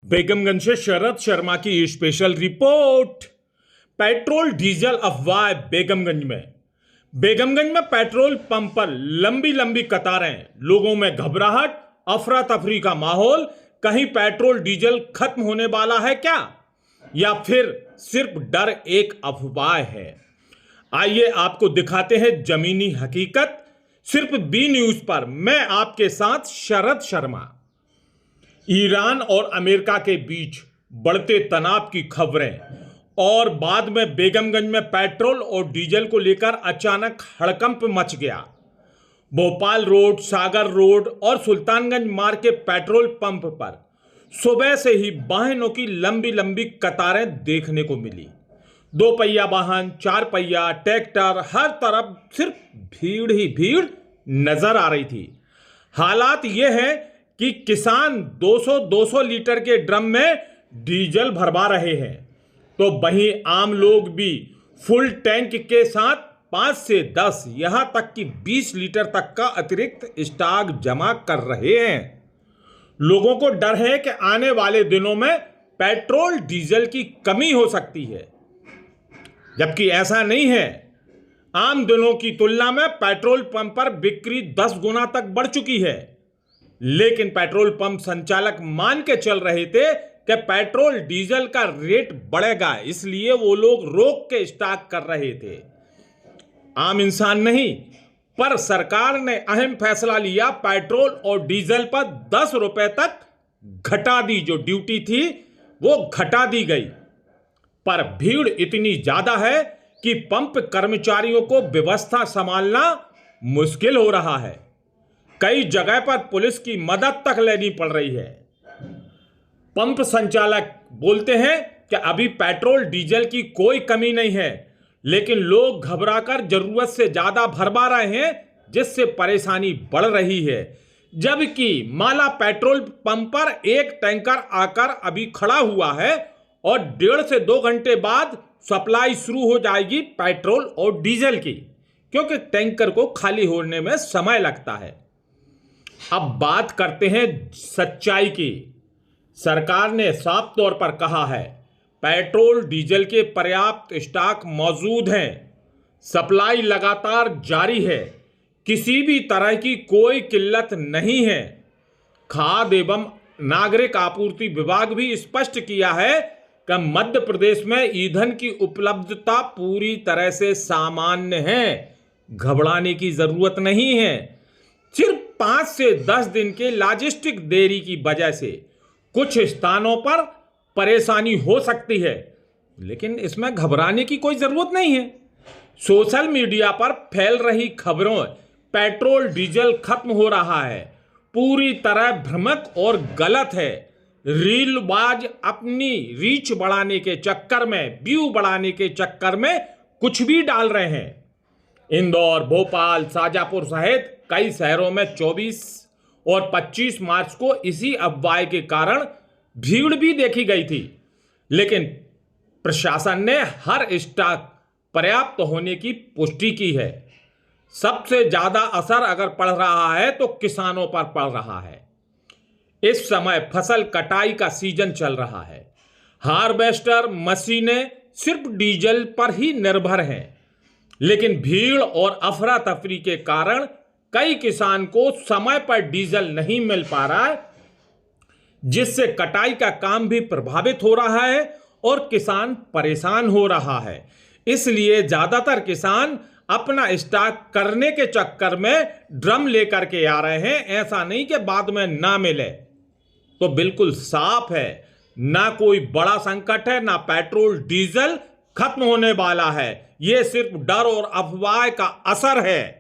बेगमगंज से शरद शर्मा की special report. Petrol diesel अफवाह बेगमगंज में पेट्रोल पंप पर लंबी लंबी कतारें, लोगों में घबराहट, अफरा तफरी का माहौल। कहीं पेट्रोल डीजल खत्म होने वाला है क्या, या फिर सिर्फ डर एक अफवाह है? आइए आपको दिखाते हैं जमीनी हकीकत, सिर्फ बी न्यूज पर। मैं आपके साथ शरद शर्मा। ईरान और अमेरिका के बीच बढ़ते तनाव की खबरें और बाद में बेगमगंज में पेट्रोल और डीजल को लेकर अचानक हड़कंप मच गया। भोपाल रोड, सागर रोड और सुल्तानगंज मार्ग के पेट्रोल पंप पर सुबह से ही वाहनों की लंबी लंबी कतारें देखने को मिली। 2 पहिया वाहन, 4 पहिया, ट्रैक्टर, हर तरफ सिर्फ भीड़ ही भीड़ नजर आ रही थी। हालात यह है कि किसान 200-200 लीटर के ड्रम में डीजल भरवा रहे हैं, तो वहीं आम लोग भी फुल टैंक के साथ 5 से 10 यहां तक कि 20 लीटर तक का अतिरिक्त स्टॉक जमा कर रहे हैं। लोगों को डर है कि आने वाले दिनों में पेट्रोल डीजल की कमी हो सकती है, जबकि ऐसा नहीं है। आम दिनों की तुलना में पेट्रोल पंप पर बिक्री 10 गुना तक बढ़ चुकी है, लेकिन पेट्रोल पंप संचालक मान के चल रहे थे कि पेट्रोल डीजल का रेट बढ़ेगा, इसलिए वो लोग रोक के स्टॉक कर रहे थे। आम इंसान नहीं, पर सरकार ने अहम फैसला लिया। पेट्रोल और डीजल पर 10 रुपए तक घटा दी, जो ड्यूटी थी वो घटा दी गई। पर भीड़ इतनी ज्यादा है कि पंप कर्मचारियों को व्यवस्था संभालना मुश्किल हो रहा है। कई जगह पर पुलिस की मदद तक लेनी पड़ रही है। पंप संचालक बोलते हैं कि अभी पेट्रोल डीजल की कोई कमी नहीं है, लेकिन लोग घबराकर जरूरत से ज्यादा भरवा रहे हैं, जिससे परेशानी बढ़ रही है। जबकि माला पेट्रोल पंप पर एक टैंकर आकर अभी खड़ा हुआ है और 1.5 से 2 घंटे बाद सप्लाई शुरू हो जाएगी पेट्रोल और डीजल की, क्योंकि टैंकर को खाली होने में समय लगता है। अब बात करते हैं सच्चाई की। सरकार ने साफ तौर पर कहा है पेट्रोल डीजल के पर्याप्त स्टॉक मौजूद हैं, सप्लाई लगातार जारी है, किसी भी तरह की कोई किल्लत नहीं है। खाद्य एवं नागरिक आपूर्ति विभाग भी स्पष्ट किया है कि मध्य प्रदेश में ईंधन की उपलब्धता पूरी तरह से सामान्य है, घबराने की जरूरत नहीं है। सिर्फ 5 से 10 दिन के लॉजिस्टिक देरी की वजह से कुछ स्थानों पर परेशानी हो सकती है, लेकिन इसमें घबराने की कोई जरूरत नहीं है। सोशल मीडिया पर फैल रही खबरों पेट्रोल डीजल खत्म हो रहा है पूरी तरह भ्रामक और गलत है। रीलबाज अपनी रीच बढ़ाने के चक्कर में, व्यू बढ़ाने के चक्कर में कुछ भी डाल रहे हैं। इंदौर, भोपाल, शाजापुर सहित कई शहरों में 24 और 25 मार्च को इसी अफवाह के कारण भीड़ भी देखी गई थी, लेकिन प्रशासन ने हर स्टॉक पर्याप्त होने की पुष्टि की है। सबसे ज्यादा असर अगर पड़ रहा है तो किसानों पर पड़ रहा है। इस समय फसल कटाई का सीजन चल रहा है। हार्वेस्टर मशीनें सिर्फ डीजल पर ही निर्भर हैं, लेकिन भीड़ और अफरा तफरी के कारण कई किसान को समय पर डीजल नहीं मिल पा रहा है, जिससे कटाई का काम भी प्रभावित हो रहा है और किसान परेशान हो रहा है। इसलिए ज्यादातर किसान अपना स्टॉक करने के चक्कर में ड्रम लेकर के आ रहे हैं। ऐसा नहीं कि बाद में ना मिले। तो बिल्कुल साफ है, ना कोई बड़ा संकट है, ना पेट्रोल डीजल खत्म होने वाला है। यह सिर्फ डर और अफवाह का असर है।